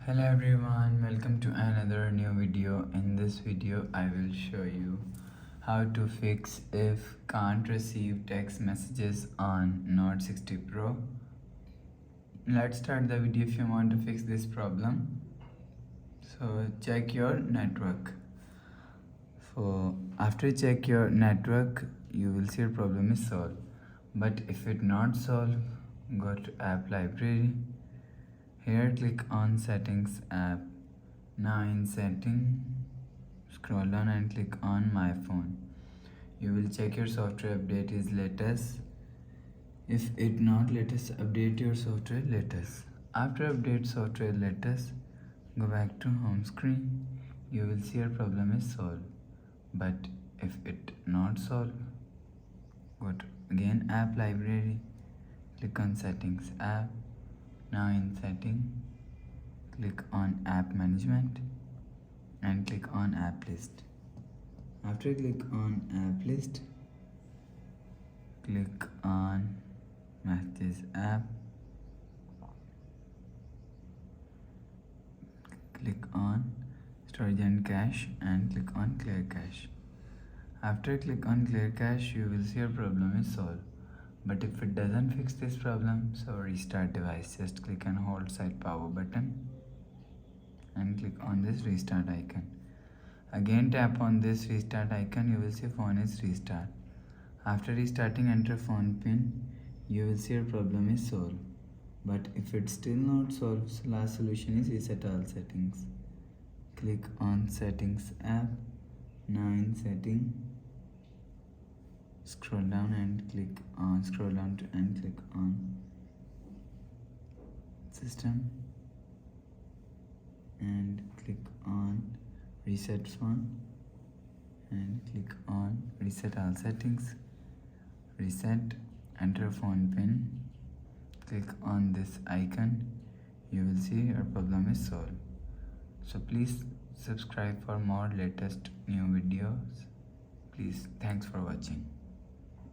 Hello everyone, welcome to another new video. In this video I will show you how to fix if can't receive text messages on Note 60 Pro. Let's start the video. If you want to fix this problem, so check your network. So after check your network, you will see your problem is solved. But if it not solved, go to app library. Here click on settings app. Now in setting, scroll down and click on my phone. You will check your software update is latest. If it not latest, update your software latest. After update software latest, go back to home screen. You will see your problem is solved. But if it not solved, go to again app library. Click on settings app. Now in setting, click on app management and click on app list. After click on app list, click on messages app, click on storage and cache and click on clear cache. After click on clear cache, you will see your problem is solved. But if it doesn't fix this problem, so restart device. Just click and hold side power button and click on this restart icon. Again tap on this restart icon, you will see phone is restart. After restarting, enter phone pin. You will see your problem is solved. But if it's still not solved, so last solution is reset all settings. Click on settings app. Now in setting, scroll down and click on click on system and click on reset phone and click on reset all settings. Reset, enter phone pin, click on this icon. You will see your problem is solved. So please subscribe for more latest new videos. Please, thanks for watching.